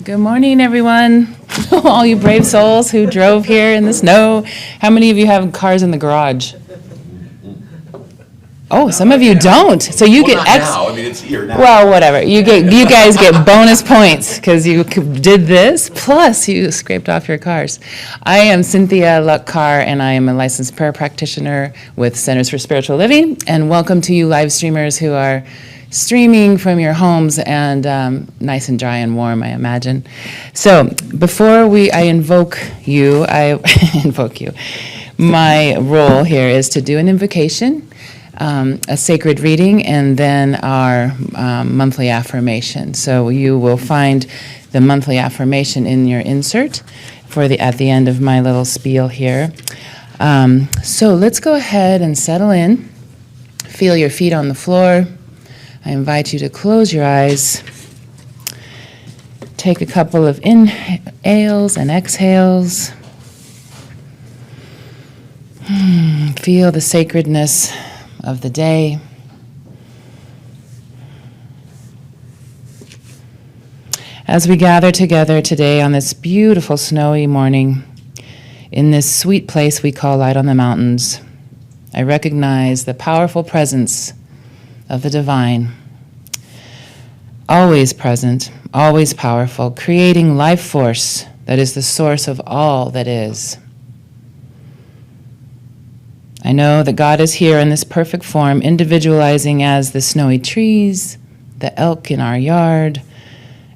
Good morning, everyone. All you brave souls who drove here in the snow. How many of you have cars in the garage? Oh, some of you don't. So you get now. I mean, it's here now. Well, whatever. You guys get bonus points because you did this, plus you scraped off your cars. I am Cynthia Luck-Carr, and I am a licensed prayer practitioner with Centers for Spiritual Living. And welcome to you live streamers who are streaming from your homes and nice and dry and warm, I imagine. So before I invoke you, my role here is to do an invocation, a sacred reading, and then our monthly affirmation. So you will find the monthly affirmation in your insert at the end of my little spiel here. So let's go ahead and settle in. Feel your feet on the floor. I invite you to close your eyes. Take a couple of inhales and exhales. Feel the sacredness of the day. As we gather together today on this beautiful snowy morning, in this sweet place we call Light on the Mountains, I recognize the powerful presence of the divine, always present, always powerful, creating life force that is the source of all that is. I know that God is here in this perfect form, individualizing as the snowy trees, the elk in our yard,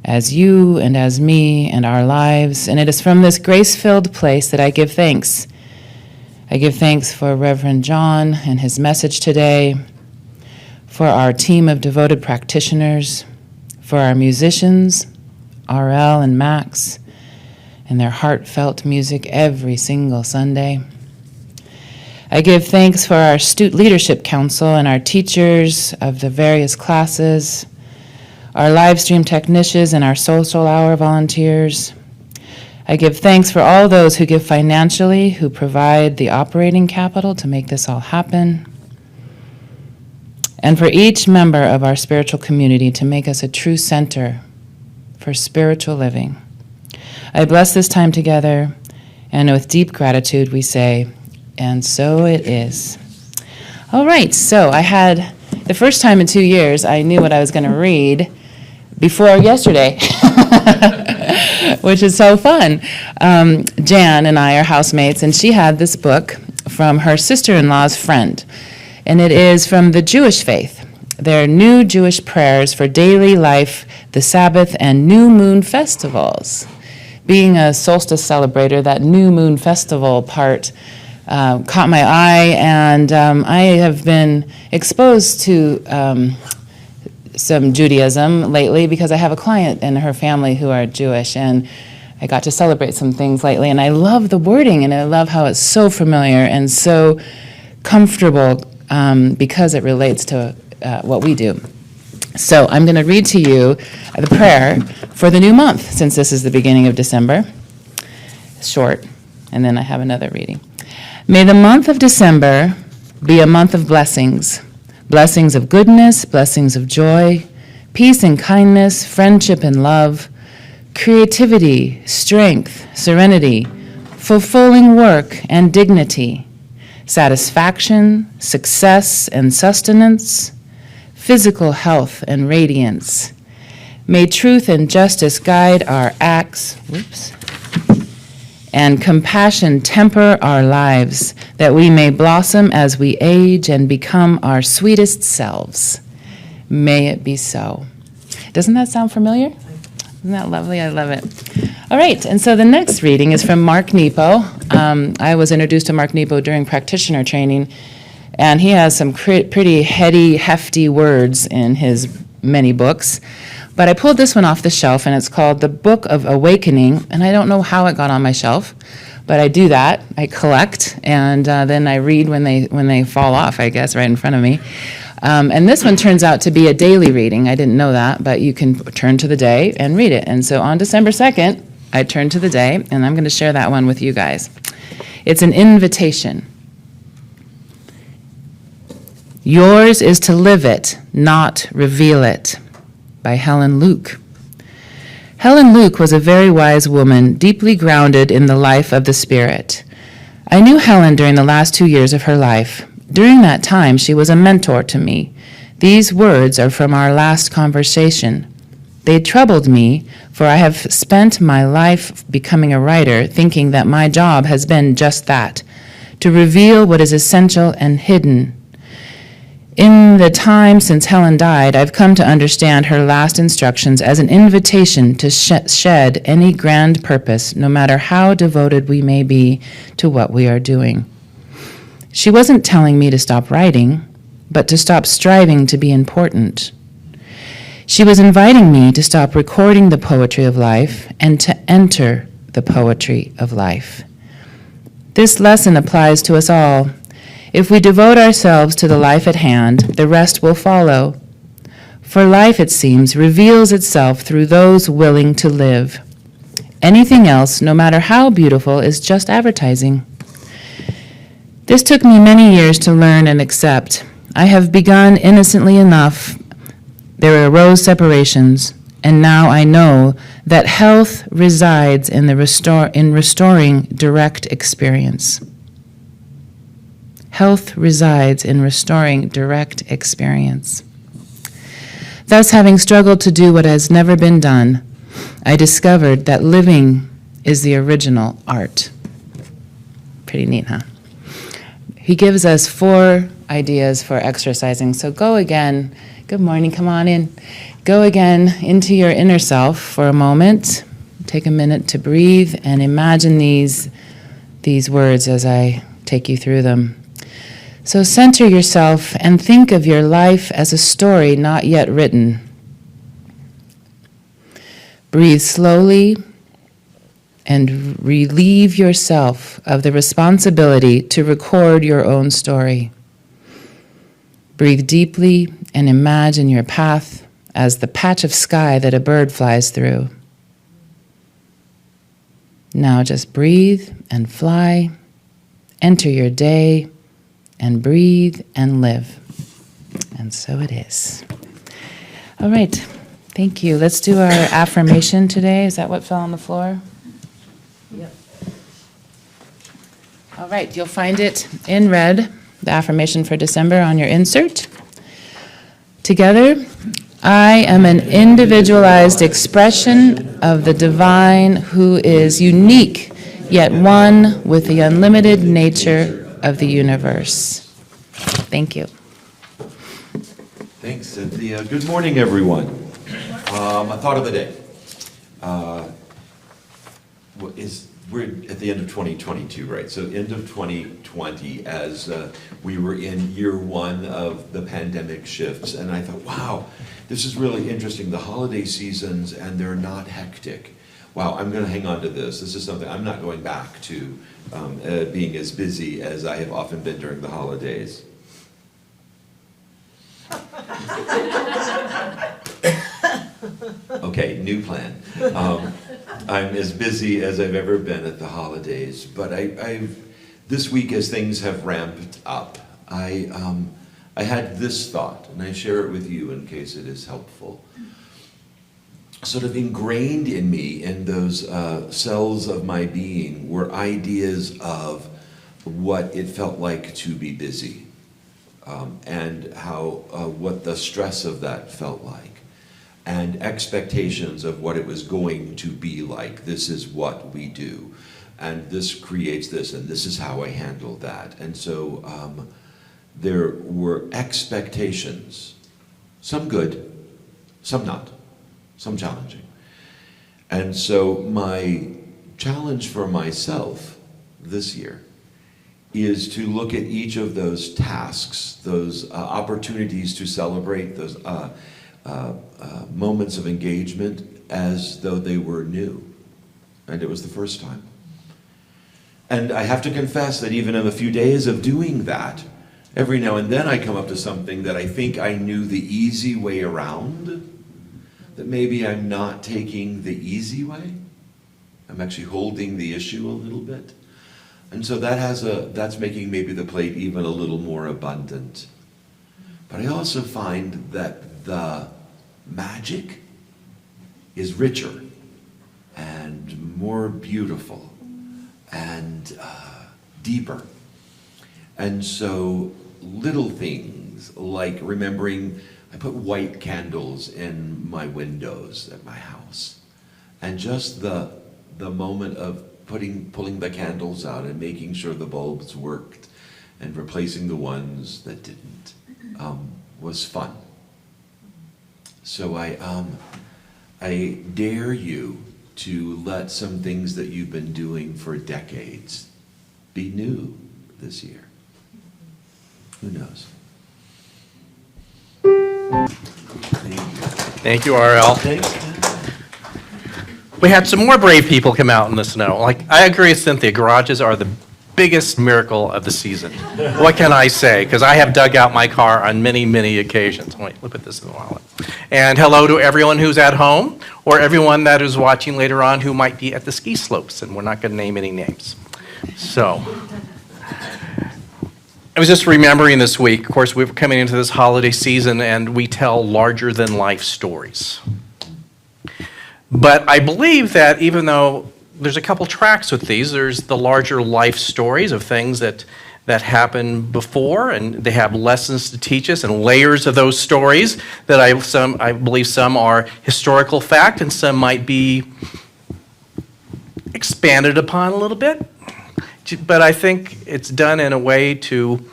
as you and as me and our lives. And it is from this grace-filled place that I give thanks. I give thanks for Reverend John and his message today, for our team of devoted practitioners, for our musicians, R.L. and Max, and their heartfelt music every single Sunday. I give thanks for our Astute Leadership Council and our teachers of the various classes, our live stream technicians and our social hour volunteers. I give thanks for all those who give financially, who provide the operating capital to make this all happen, and for each member of our spiritual community to make us a true center for spiritual living. I bless this time together, and with deep gratitude we say, and so it is. All right, so I had, the first time in 2 years, I knew what I was going to read before yesterday, which is so fun. Jan and I are housemates, and she had this book from her sister-in-law's friend. And it is from the Jewish faith. Their new Jewish prayers for daily life, the Sabbath, and new moon festivals. Being a solstice celebrator, that new moon festival part caught my eye, and I have been exposed to some Judaism lately because I have a client and her family who are Jewish, and I got to celebrate some things lately, and I love the wording, and I love how it's so familiar and so comfortable because it relates to what we do. So I'm going to read to you the prayer for the new month, since this is the beginning of December. It's short, and then I have another reading. May the month of December be a month of blessings, blessings of goodness, blessings of joy, peace and kindness, friendship and love, creativity, strength, serenity, fulfilling work and dignity, satisfaction, success and sustenance, physical health and radiance. May truth and justice guide our acts, and compassion temper our lives, that we may blossom as we age and become our sweetest selves. May it be so. Doesn't that sound familiar? Isn't that lovely? I love it. All right, and so the next reading is from Mark Nepo. I was introduced to Mark Nepo during practitioner training, and he has some pretty heady, hefty words in his many books. But I pulled this one off the shelf, and it's called The Book of Awakening, and I don't know how it got on my shelf, but I do that. I collect, and then I read when they fall off, I guess, right in front of me. And this one turns out to be a daily reading. I didn't know that, but you can turn to the day and read it. And so on December 2nd, I turned to the day, and I'm going to share that one with you guys. It's an invitation. Yours is to live it, not reveal it, by Helen Luke. Helen Luke was a very wise woman, deeply grounded in the life of the Spirit. I knew Helen during the last 2 years of her life. During that time, she was a mentor to me. These words are from our last conversation. They troubled me, for I have spent my life becoming a writer, thinking that my job has been just that, to reveal what is essential and hidden. In the time since Helen died, I've come to understand her last instructions as an invitation to shed any grand purpose, no matter how devoted we may be to what we are doing. She wasn't telling me to stop writing, but to stop striving to be important. She was inviting me to stop recording the poetry of life and to enter the poetry of life. This lesson applies to us all. If we devote ourselves to the life at hand, the rest will follow. For life, it seems, reveals itself through those willing to live. Anything else, no matter how beautiful, is just advertising. This took me many years to learn and accept. I have begun innocently enough. There arose separations, and now I know that health resides in restoring direct experience. Health resides in restoring direct experience. Thus, having struggled to do what has never been done, I discovered that living is the original art. Pretty neat, huh? He gives us 4 ideas for exercising. So go again. Good morning, come on in. Go again into your inner self for a moment. Take a minute to breathe and imagine these words as I take you through them. So center yourself and think of your life as a story not yet written. Breathe slowly and relieve yourself of the responsibility to record your own story. Breathe deeply and imagine your path as the patch of sky that a bird flies through. Now just breathe and fly, enter your day, and breathe and live. And so it is. All right, thank you. Let's do our affirmation today. Is that what fell on the floor? Yep. All right, you'll find it in red, the affirmation for December on your insert. Together, I am an individualized expression of the divine who is unique, yet one with the unlimited nature of the universe. Thank you. Thanks, Cynthia. Good morning, everyone. A thought of the day. We're at the end of 2022, right? So end of 2020 as we were in year 1 of the pandemic shifts. And I thought, wow, this is really interesting. The holiday seasons, and they're not hectic. Wow, I'm going to hang on to this. This is something I'm not going back to being as busy as I have often been during the holidays. Okay, new plan. I'm as busy as I've ever been at the holidays, but this week as things have ramped up, I had this thought, and I share it with you in case it is helpful. Sort of ingrained in me, in those cells of my being, were ideas of what it felt like to be busy, and how what the stress of that felt like, and expectations of what it was going to be like. This is what we do, and this creates this, and this is how I handle that. And so there were expectations, some good, some not. Some challenging. And so my challenge for myself this year is to look at each of those tasks, those opportunities to celebrate, those moments of engagement as though they were new. And it was the first time. And I have to confess that even in a few days of doing that, every now and then I come up to something that I think I knew the easy way around, that maybe I'm not taking the easy way. I'm actually holding the issue a little bit. And so that's making maybe the plate even a little more abundant. But I also find that the magic is richer more beautiful, and deeper. And so little things like remembering I put white candles in my windows at my house. And just the moment of pulling the candles out and making sure the bulbs worked and replacing the ones that didn't was fun. So I dare you to let some things that you've been doing for decades be new this year. Who knows? Thank you, R.L. We had some more brave people come out in the snow. Like, I agree with Cynthia, garages are the biggest miracle of the season. What can I say? Because I have dug out my car on many, many occasions. Wait, look at this in the wallet. And hello to everyone who's at home, or everyone that is watching later on who might be at the ski slopes, and we're not going to name any names. So, I was just remembering this week, of course, we were coming into this holiday season, and we tell larger-than-life stories. But I believe that even though there's a couple tracks with these, there's the larger life stories of things that happened before, and they have lessons to teach us, and layers of those stories that I believe some are historical fact, and some might be expanded upon a little bit. But I think it's done in a way to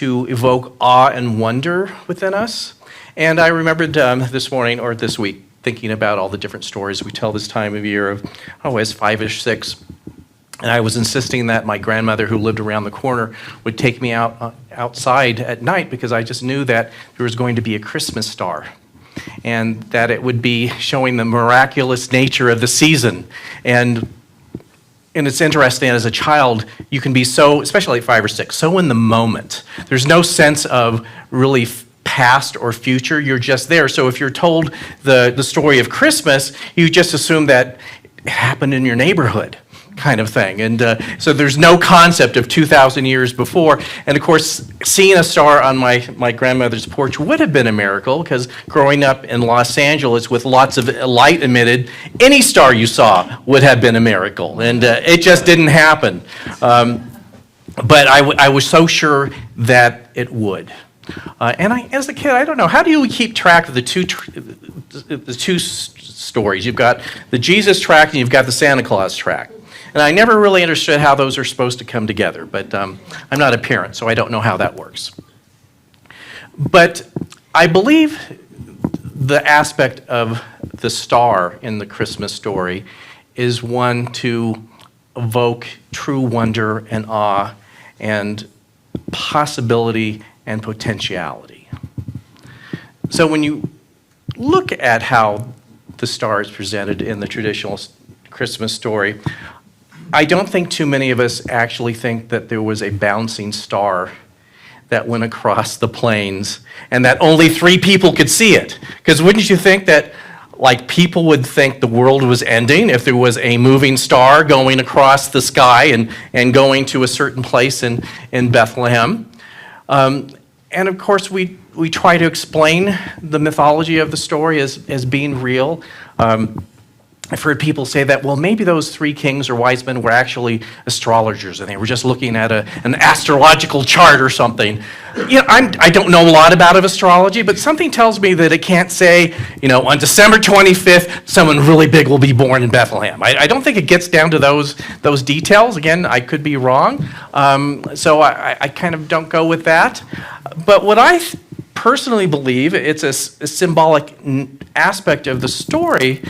evoke awe and wonder within us. And I remembered this morning or this week thinking about all the different stories we tell this time of year of, I was 5 or 6. And I was insisting that my grandmother, who lived around the corner, would take me outside at night because I just knew that there was going to be a Christmas star and that it would be showing the miraculous nature of the season. And it's interesting, as a child, you can be so, especially at 5 or 6, so in the moment. There's no sense of really past or future, you're just there. So if you're told the story of Christmas, you just assume that it happened in your neighborhood, kind of thing. And so there's no concept of 2,000 years before. And of course, seeing a star on my grandmother's porch would have been a miracle, because growing up in Los Angeles with lots of light emitted, any star you saw would have been a miracle. And it just didn't happen. But I was so sure that it would. And as a kid, I don't know, how do you keep track of the two stories? You've got the Jesus track and you've got the Santa Claus track. And I never really understood how those are supposed to come together, but I'm not a parent, so I don't know how that works. But I believe the aspect of the star in the Christmas story is one to evoke true wonder and awe and possibility and potentiality. So when you look at how the star is presented in the traditional Christmas story, I don't think too many of us actually think that there was a bouncing star that went across the plains and that only 3 people could see it. Because wouldn't you think that people would think the world was ending if there was a moving star going across the sky and going to a certain place in Bethlehem? And of course, we try to explain the mythology of the story as being real. I've heard people say that, well, maybe those 3 kings or wise men were actually astrologers and they were just looking at an astrological chart or something. I don't know a lot about astrology, but something tells me that it can't say, on December 25th, someone really big will be born in Bethlehem. I don't think it gets down to those details. Again, I could be wrong. So I kind of don't go with that. But what I personally believe, it's a symbolic aspect of the story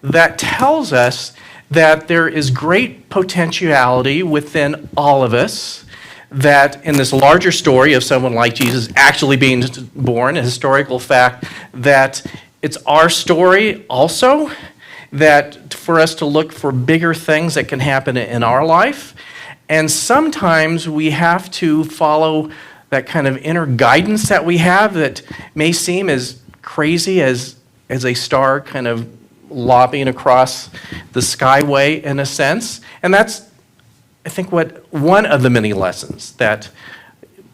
that tells us that there is great potentiality within all of us, that in this larger story of someone like Jesus actually being born, a historical fact, that it's our story also, that for us to look for bigger things that can happen in our life. And sometimes we have to follow that kind of inner guidance that we have that may seem as crazy as a star kind of lobbing across the skyway in a sense. And that's, I think, what one of the many lessons that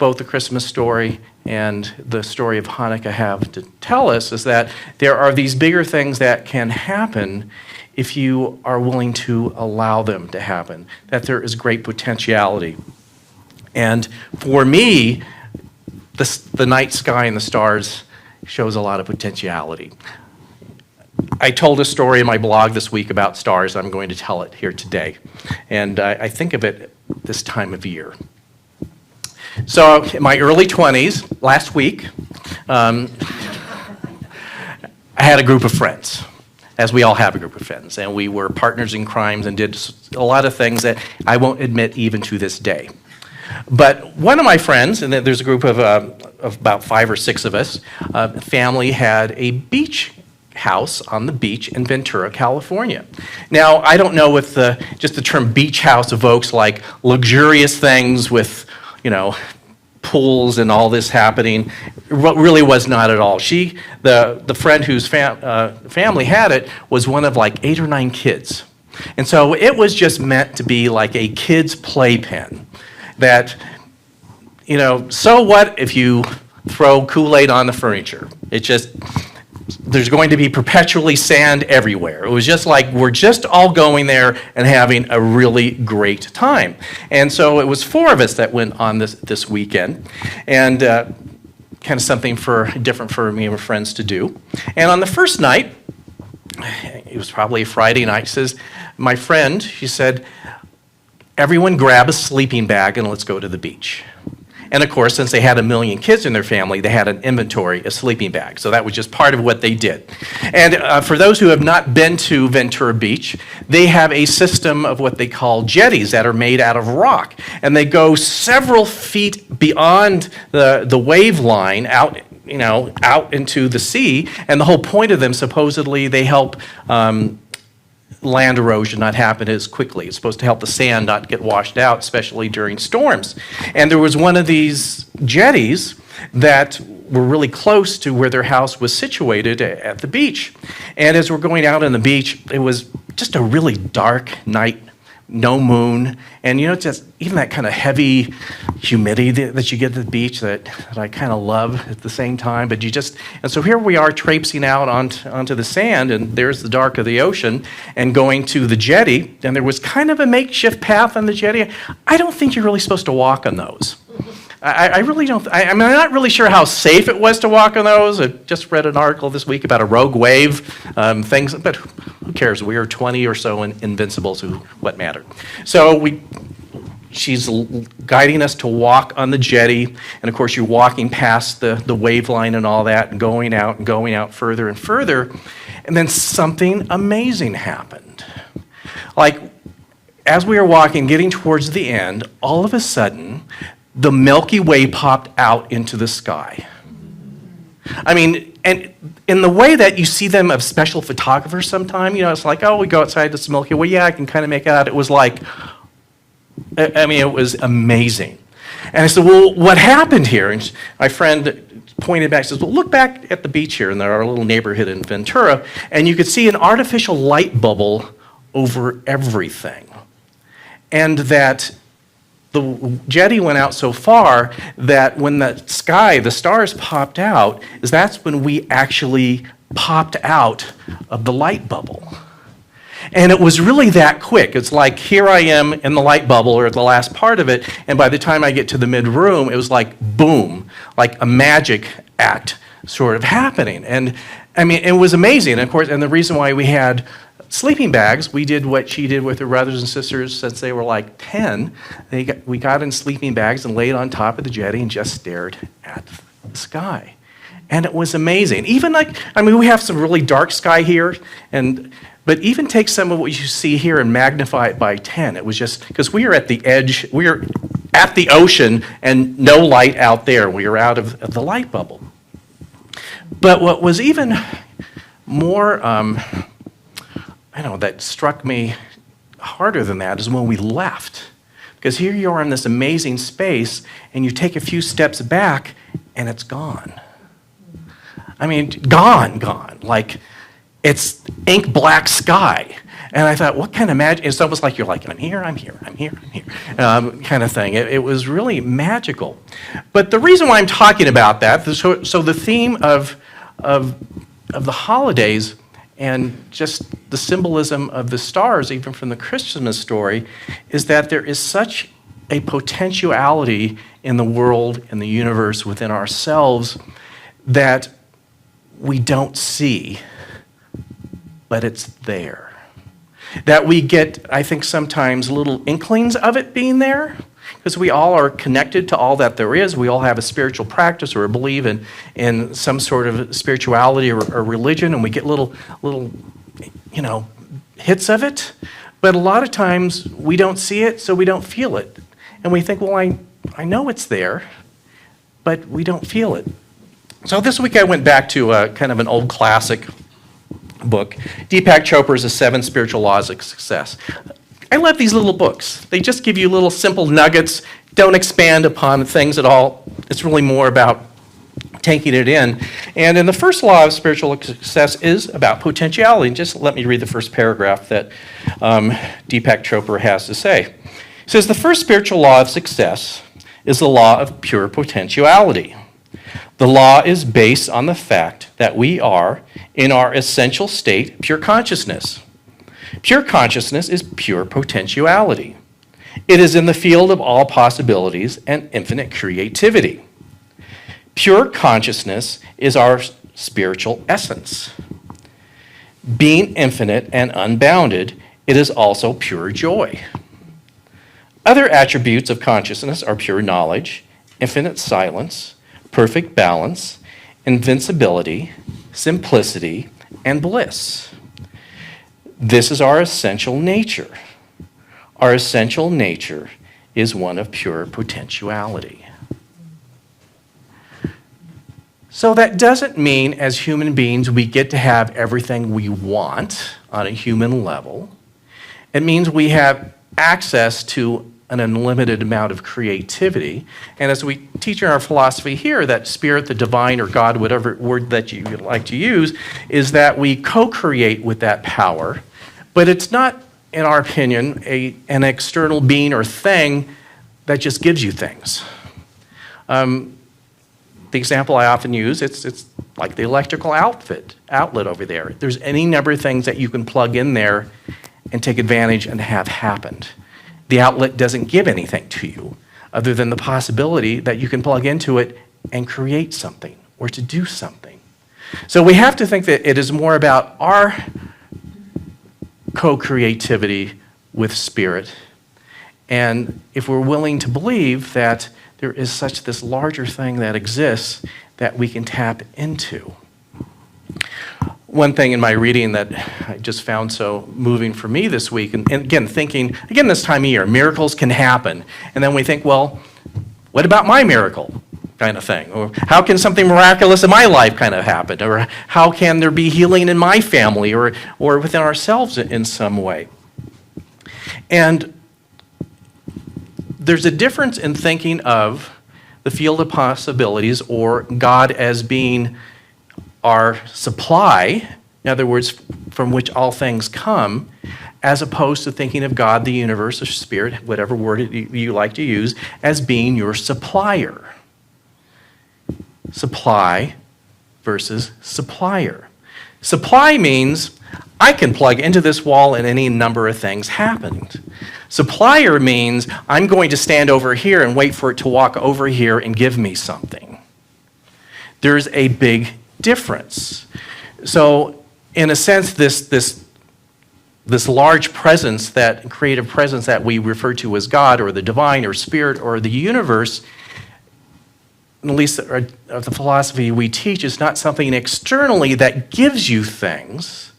both the Christmas story and the story of Hanukkah have to tell us is that there are these bigger things that can happen if you are willing to allow them to happen, that there is great potentiality. And for me, the night sky and the stars shows a lot of potentiality. I told a story in my blog this week about stars. I'm going to tell it here today. And I think of it this time of year. So in my early 20s, last week, I had a group of friends, as we all have a group of friends. And we were partners in crimes and did a lot of things that I won't admit even to this day. But one of my friends, and there's a group of about 5 or 6 of us, family had a beach house on the beach in Ventura, California. Now, I don't know if just the term beach house evokes like luxurious things with, pools and all this happening. It really was not at all. The friend whose family had it was one of like 8 or 9 kids. And so it was just meant to be like a kid's playpen. That, so what if you throw Kool-Aid on the furniture? There's going to be perpetually sand everywhere. It was just like we're just all going there and having a really great time. And so it was 4 of us that went on this weekend, and kind of something different for me and my friends to do. And on the first night, it was probably a Friday night, my friend, she said, everyone grab a sleeping bag and let's go to the beach. And of course, since they had 1 million kids in their family, they had an inventory of sleeping bags. So that was just part of what they did. And for those who have not been to Ventura Beach, they have a system of what they call jetties that are made out of rock. And they go several feet beyond the wave line out into the sea. And the whole point of them, supposedly, they help land erosion not happen as quickly. It's supposed to help the sand not get washed out, especially during storms. And there was one of these jetties that were really close to where their house was situated at the beach. And as we're going out on the beach, it was just a really dark night, no moon, and just even that kind of heavy humidity that you get at the beach that I kind of love at the same time. But and so here we are traipsing out onto the sand, and there's the dark of the ocean, and going to the jetty, and there was kind of a makeshift path on the jetty. I don't think you're really supposed to walk on those. I really don't. I'm not really sure how safe it was to walk on those. I just read an article this week about a rogue wave, things, but who cares? We are 20 or so invincibles, what matter? So she's guiding us to walk on the jetty, and of course you're walking past the wave line and all that, and going out further and further, and then something amazing happened. Like, as we were walking, getting towards the end, all of a sudden, the Milky Way popped out into the sky. I mean, and in the way that you see them of special photographers sometime, it's like, oh, we go outside this Milky Way, yeah, I can kind of make it out. It was like, it was amazing. And I said, well, what happened here? And my friend pointed back, says, well, look back at the beach here in our little neighborhood in Ventura, and you could see an artificial light bubble over everything. And that the jetty went out so far that when the stars popped out, that's when we actually popped out of the light bubble. And it was really that quick. It's like, here I am in the light bubble, or the last part of it, and by the time I get to the mid-room, it was like, boom, like a magic act sort of happening. And I mean, it was amazing. Of course, and the reason why we had sleeping bags, we did what she did with her brothers and sisters since they were like 10. We got in sleeping bags and laid on top of the jetty and just stared at the sky. And it was amazing. Even we have some really dark sky here, but even take some of what you see here and magnify it by 10. It was just, because we are at the edge, we are at the ocean and no light out there. We are out of the light bubble. But what was even more, that struck me harder than that is when we left. Because here you are in this amazing space, and you take a few steps back, and it's gone. I mean, gone. Like, it's ink black sky. And I thought, what kind of magic? It's almost like you're like, I'm here, kind of thing. It was really magical. But the reason why I'm talking about that, so the theme of the holidays and just the symbolism of the stars, even from the Christmas story, is that there is such a potentiality in the world, in the universe, within ourselves, that we don't see, but it's there. That we get, I think, sometimes little inklings of it being there, because we all are connected to all that there is. We all have a spiritual practice or believe in some sort of spirituality or religion, and we get little hits of it. But a lot of times we don't see it, so we don't feel it. And we think, well, I know it's there, but we don't feel it. So this week I went back to kind of an old classic book, Deepak Chopra's The 7 Spiritual Laws of Success. I love these little books. They just give you little simple nuggets, don't expand upon things at all. It's really more about taking it in. And in the first law of spiritual success is about potentiality. Just let me read the first paragraph that Deepak Chopra has to say. It says, the first spiritual law of success is the law of pure potentiality. The law is based on the fact that we are, in our essential state, pure consciousness. Pure consciousness is pure potentiality. It is in the field of all possibilities and infinite creativity. Pure consciousness is our spiritual essence. Being infinite and unbounded, it is also pure joy. Other attributes of consciousness are pure knowledge, infinite silence, perfect balance, invincibility, simplicity, and bliss. This is our essential nature. Our essential nature is one of pure potentiality. So that doesn't mean as human beings we get to have everything we want on a human level. It means we have access to an unlimited amount of creativity. And as we teach in our philosophy here, that spirit, the divine, or God, whatever word that you like to use, is that we co-create with that power. But it's not, in our opinion, an external being or thing that just gives you things. The example I often use, it's like the electrical outlet over there. There's any number of things that you can plug in there and take advantage and have happened. The outlet doesn't give anything to you other than the possibility that you can plug into it and create something or to do something. So we have to think that it is more about our co-creativity with spirit. And if we're willing to believe that there is such this larger thing that exists that we can tap into. One thing in my reading that I just found so moving for me this week, and again, thinking, again, this time of year, miracles can happen. And then we think, well, what about my miracle kind of thing? Or how can something miraculous in my life kind of happen? Or how can there be healing in my family or within ourselves in some way? And there's a difference in thinking of the field of possibilities or God as being our supply, in other words, from which all things come, as opposed to thinking of God, the universe, or spirit, whatever word you like to use, as being your supplier. Supply versus supplier. Supply means I can plug into this wall and any number of things happened. Supplier means I'm going to stand over here and wait for it to walk over here and give me something. There's a big difference. So in a sense, this large presence, that creative presence that we refer to as God or the divine or spirit or the universe, at least of the philosophy we teach, is not something externally that gives you things.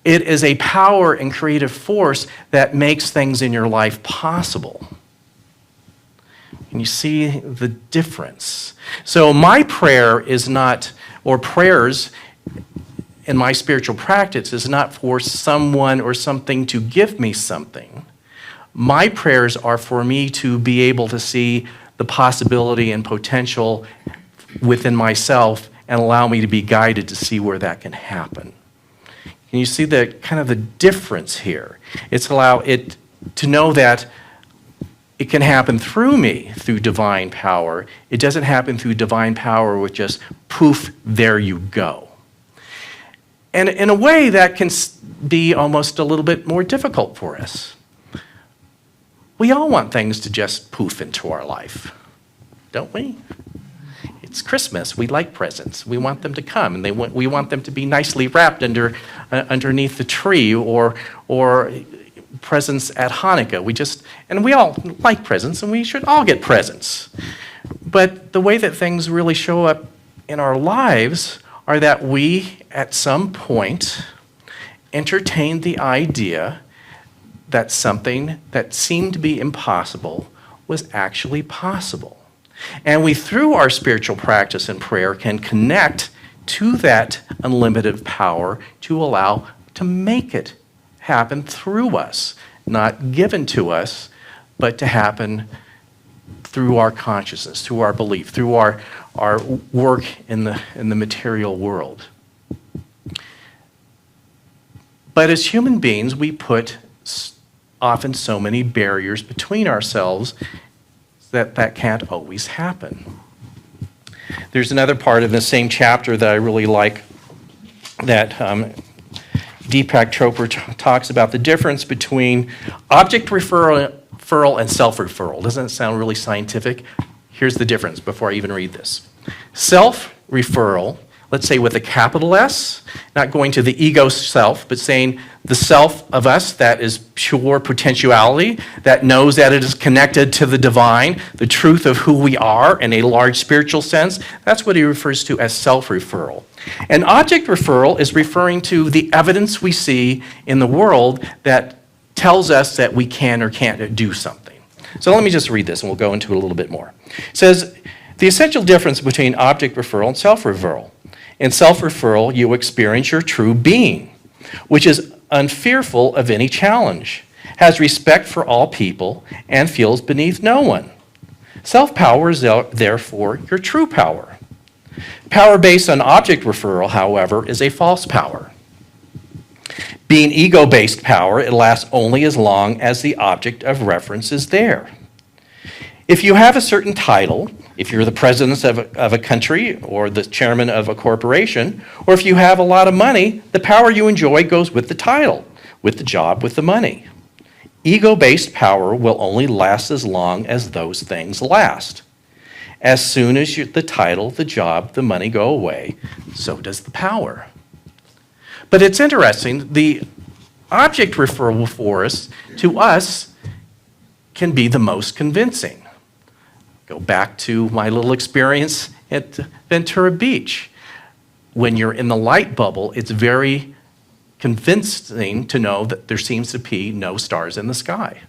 It is a power and creative force that makes things in your life possible. And you see the difference. So my prayer is not, or prayers in my spiritual practice is not for someone or something to give me something. My prayers are for me to be able to see the possibility and potential within myself and allow me to be guided to see where that can happen. Can you see the kind of the difference here? It's allow it to know that it can happen through me, through divine power. It doesn't happen through divine power with just poof, there you go. And in a way, that can be almost a little bit more difficult for us. We all want things to just poof into our life, don't we? It's Christmas. We like presents. We want them to come, and we want them to be nicely wrapped underneath the tree, or presents at Hanukkah. And we all like presents, and we should all get presents. But the way that things really show up in our lives are that we, at some point, entertained the idea that something that seemed to be impossible was actually possible. And we, through our spiritual practice and prayer, can connect to that unlimited power to allow to make it happen through us, not given to us, but to happen through our consciousness, through our belief, through our work in the material world. But as human beings, we put often so many barriers between ourselves that can't always happen. There's another part of the same chapter that I really like, that Deepak Chopra talks about the difference between object referral and self-referral. Doesn't it sound really scientific? Here's the difference before I even read this. Self-referral, let's say with a capital S, not going to the ego self, but saying the self of us that is pure potentiality, that knows that it is connected to the divine, the truth of who we are in a large spiritual sense. That's what he refers to as self-referral. And object referral is referring to the evidence we see in the world that tells us that we can or can't do something. So let me just read this and we'll go into it a little bit more. It says, the essential difference between object referral and self-referral. In self-referral, you experience your true being, which is unfearful of any challenge, has respect for all people, and feels beneath no one. Self-power is therefore your true power. Power based on object referral, however, is a false power. Being ego-based power, it lasts only as long as the object of reference is there. If you have a certain title, if you're the president of a country or the chairman of a corporation, or if you have a lot of money, the power you enjoy goes with the title, with the job, with the money. Ego-based power will only last as long as those things last. As soon as the title, the job, the money go away, so does the power. But it's interesting, the object referral for us, to us, can be the most convincing. Go back to my little experience at Ventura Beach. When you're in the light bubble, it's very convincing to know that there seems to be no stars in the sky.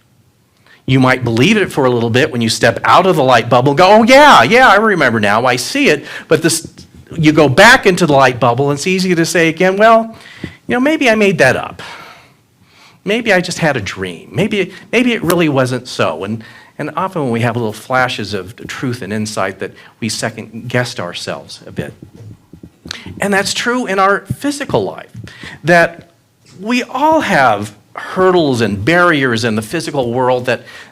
You might believe it for a little bit when you step out of the light bubble and go, oh yeah, I remember now, I see it. But you go back into the light bubble and it's easy to say again, well, maybe I made that up. Maybe I just had a dream. Maybe it really wasn't so. And often when we have little flashes of truth and insight that we second-guessed ourselves a bit. And that's true in our physical life, that we all have hurdles and barriers in the physical world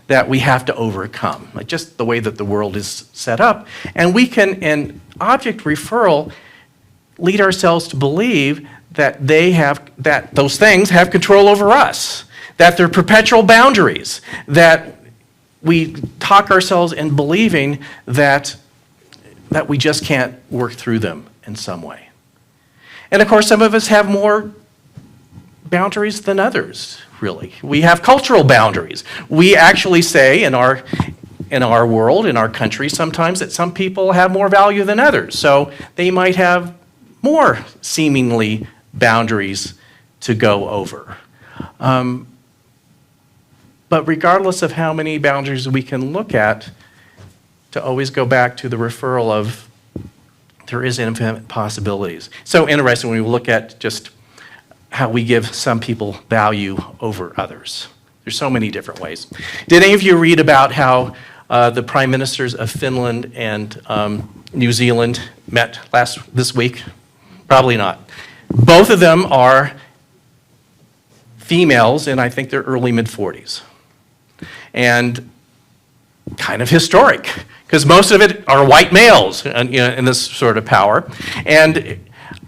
that we have to overcome, like just the way that the world is set up. And we can, in object referral, lead ourselves to believe that those things have control over us, that they're perpetual boundaries, that we talk ourselves in believing that we just can't work through them in some way. And of course, some of us have more boundaries than others, really. We have cultural boundaries. We actually say in our world, in our country, sometimes that some people have more value than others. So they might have more seemingly boundaries to go over. But regardless of how many boundaries we can look at, to always go back to the referral of there is infinite possibilities. So interesting when we look at just how we give some people value over others. There's so many different ways. Did any of you read about how the prime ministers of Finland and New Zealand met this week? Probably not. Both of them are females in, I think, their early mid-40s. And kind of historic, because most of it are white males in this sort of power. And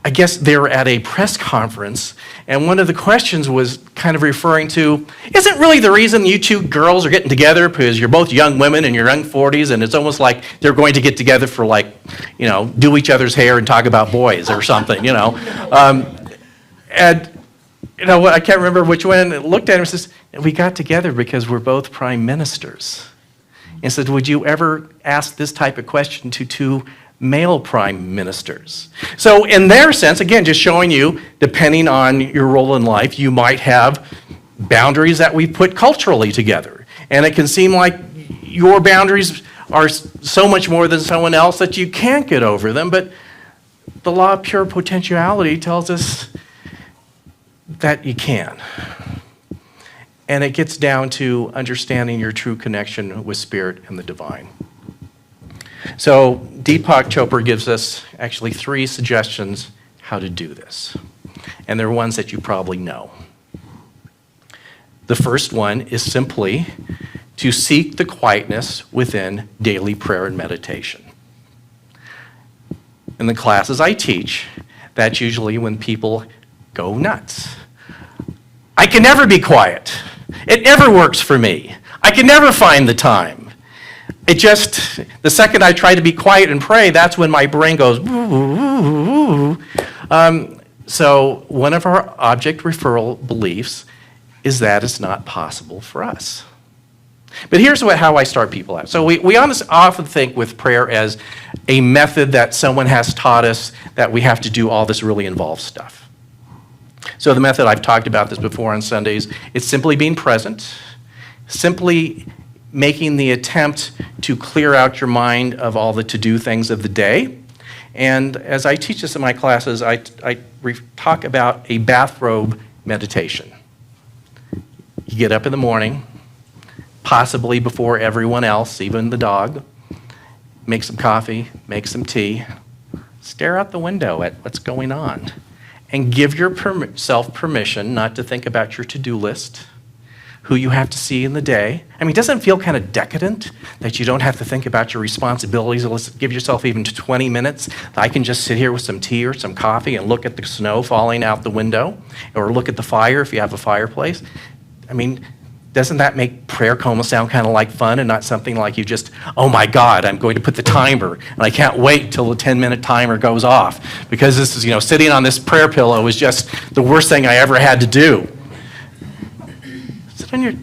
I guess they were at a press conference, and one of the questions was kind of referring to, isn't really the reason you two girls are getting together because you're both young women in your young 40s, and it's almost like they're going to get together for, like, do each other's hair and talk about boys or something, And I can't remember which one looked at him and says, we got together because we're both prime ministers. And said, would you ever ask this type of question to two male prime ministers? So in their sense, again, just showing you, depending on your role in life, you might have boundaries that we put culturally together. And it can seem like your boundaries are so much more than someone else that you can't get over them, but the law of pure potentiality tells us that you can. And it gets down to understanding your true connection with Spirit and the divine. So Deepak Chopra gives us actually 3 suggestions how to do this. And they're ones that you probably know. The first one is simply to seek the quietness within daily prayer and meditation. In the classes I teach, that's usually when people go nuts. I can never be quiet. It never works for me. I can never find the time. The second I try to be quiet and pray, that's when my brain goes, ooh. So one of our object referral beliefs is that it's not possible for us. But here's how I start people out. So we often think with prayer as a method that someone has taught us that we have to do all this really involved stuff. So the method, I've talked about this before on Sundays, it's simply being present, simply making the attempt to clear out your mind of all the to-do things of the day. And as I teach this in my classes, I talk about a bathrobe meditation. You get up in the morning, possibly before everyone else, even the dog, make some coffee, make some tea, stare out the window at what's going on, and give yourself permission not to think about your to-do list, who you have to see in the day. I mean, doesn't it feel kind of decadent that you don't have to think about your responsibilities? Let's give yourself even 20 minutes. I can just sit here with some tea or some coffee and look at the snow falling out the window, or look at the fire if you have a fireplace. I mean, doesn't that make prayer coma sound kind of like fun and not something like you just, oh my God, I'm going to put the timer and I can't wait till the 10-minute timer goes off because this is, sitting on this prayer pillow is just the worst thing I ever had to do.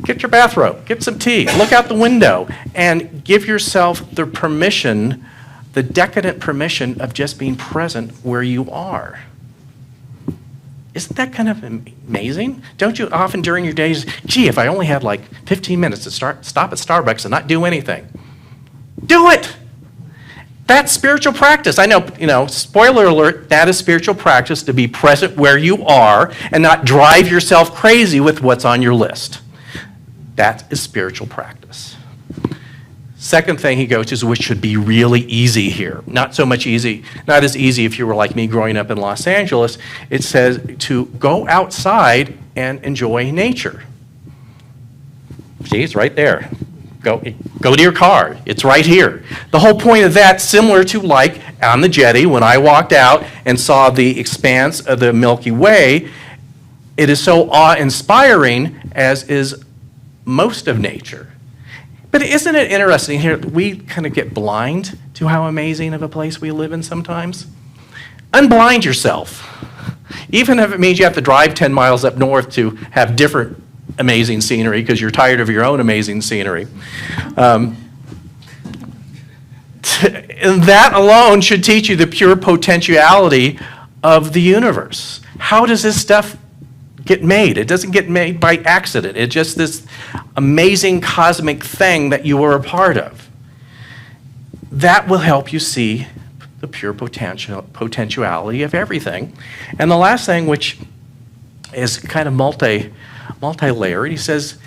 Get your bathrobe, get some tea, look out the window, and give yourself the permission, the decadent permission of just being present where you are. Isn't that kind of amazing? Don't you often during your days, gee, if I only had like 15 minutes to stop at Starbucks and not do anything. Do it! That's spiritual practice. I know, spoiler alert, that is spiritual practice, to be present where you are and not drive yourself crazy with what's on your list. That is spiritual practice. Second thing he goes to, which should be really easy here. Not as easy if you were like me growing up in Los Angeles. It says to go outside and enjoy nature. See, it's right there. Go to your car. It's right here. The whole point of that, similar to like on the jetty, when I walked out and saw the expanse of the Milky Way, it is so awe-inspiring, as is most of nature. But isn't it interesting here, we kind of get blind to how amazing of a place we live in sometimes? Unblind yourself. Even if it means you have to drive 10 miles up north to have different amazing scenery because you're tired of your own amazing scenery. And that alone should teach you the pure potentiality of the universe. How does this stuff get made? It doesn't get made by accident. It's just this amazing cosmic thing that you are a part of. That will help you see the pure potentiality of everything. And the last thing, which is kind of multi-layered, he says,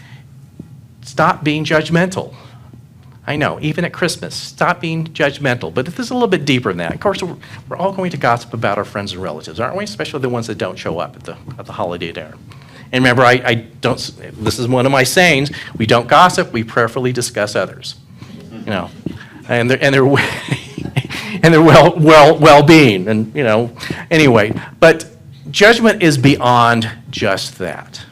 stop being judgmental. I know, even at Christmas, stop being judgmental. But this is a little bit deeper than that. Of course, we're all going to gossip about our friends and relatives, aren't we? Especially the ones that don't show up at the holiday dinner. And remember, I don't, this is one of my sayings, we don't gossip, we prayerfully discuss others. You know, and their well-being, and you know, anyway. But judgment is beyond just that.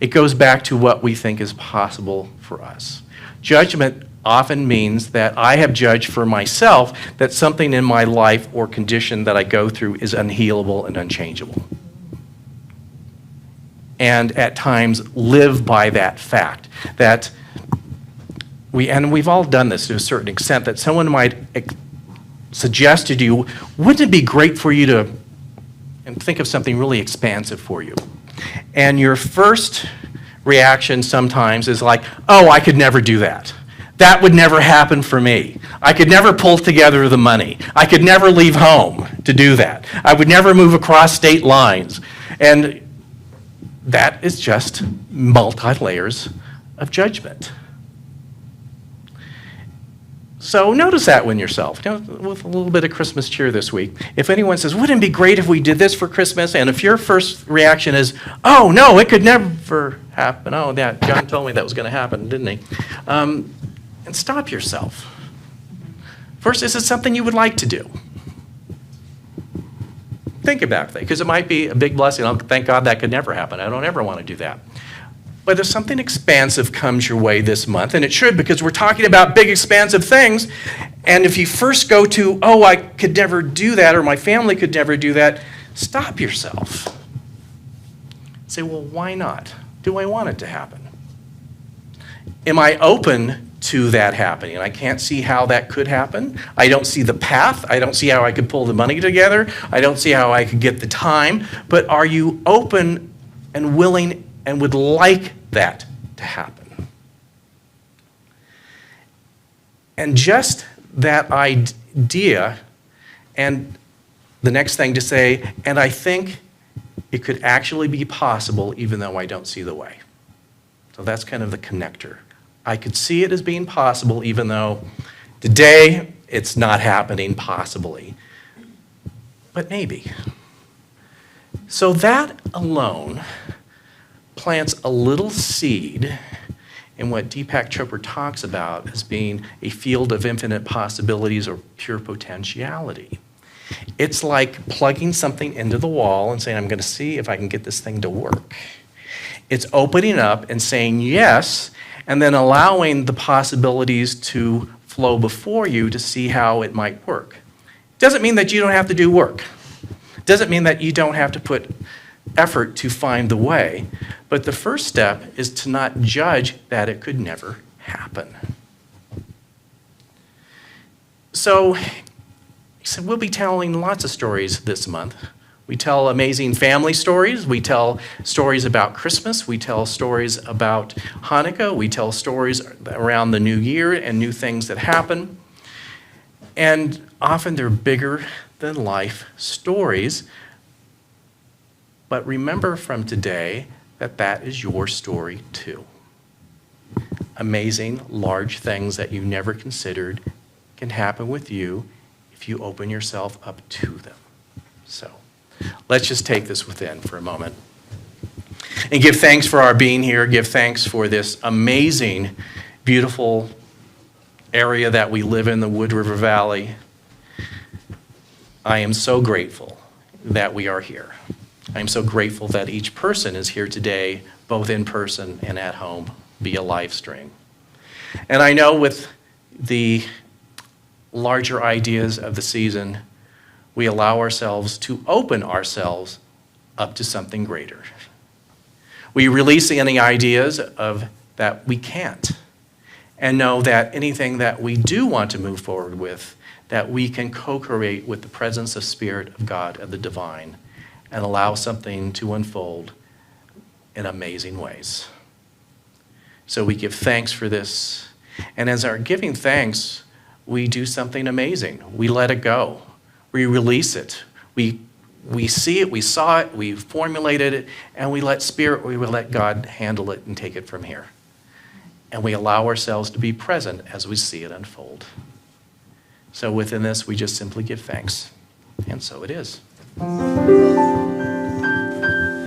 It goes back to what we think is possible for us. Judgment often means that I have judged for myself that something in my life or condition that I go through is unhealable and unchangeable. And at times live by that fact that we've all done this to a certain extent, that someone might suggest to you, wouldn't it be great for you to, and think of something really expansive for you. And your first reaction sometimes is like, oh, I could never do that. That would never happen for me. I could never pull together the money. I could never leave home to do that. I would never move across state lines. And that is just multi-layers of judgment. So notice that in yourself, you know, with a little bit of Christmas cheer this week. If anyone says, wouldn't it be great if we did this for Christmas? And if your first reaction is, oh, no, it could never happen. Oh, yeah, John told me that was going to happen, didn't he? And stop yourself. First, is it something you would like to do? Think about that, because it might be a big blessing. Oh, thank God that could never happen. I don't ever want to do that. But if something expansive comes your way this month, and it should, because we're talking about big, expansive things, and if you first go to, oh, I could never do that, or my family could never do that, stop yourself. Say, well, why not? Do I want it to happen? Am I open to that happening? I can't see how that could happen. I don't see the path. I don't see how I could pull the money together. I don't see how I could get the time. But are you open and willing and would like that to happen? And just that idea, and the next thing to say, and I think it could actually be possible even though I don't see the way. So that's kind of the connector. I could see it as being possible even though today it's not happening possibly, but maybe. So that alone plants a little seed in what Deepak Chopra talks about as being a field of infinite possibilities or pure potentiality. It's like plugging something into the wall and saying, I'm going to see if I can get this thing to work. It's opening up and saying yes, and then allowing the possibilities to flow before you to see how it might work. Doesn't mean that you don't have to do work. Doesn't mean that you don't have to put effort to find the way. But the first step is to not judge that it could never happen. So we'll be telling lots of stories this month. We tell amazing family stories. We tell stories about Christmas. We tell stories about Hanukkah. We tell stories around the new year and new things that happen. And often they're bigger than life stories. But remember from today that that is your story too. Amazing, large things that you never considered can happen with you if you open yourself up to them. So let's just take this within for a moment and give thanks for our being here. Give thanks for this amazing, beautiful area that we live in, the Wood River Valley. I am so grateful that we are here. I'm so grateful that each person is here today, both in person and at home via live stream. And I know with the larger ideas of the season, we allow ourselves to open ourselves up to something greater. We release any ideas of that we can't, and know that anything that we do want to move forward with, that we can co-create with the presence of Spirit of God and the divine, and allow something to unfold in amazing ways. So we give thanks for this. And as our giving thanks, we do something amazing. We let it go. We release it. We see it, we saw it, we formulated it, and we let Spirit, we will let God handle it and take it from here. And we allow ourselves to be present as we see it unfold. So within this, we just simply give thanks. And so it is.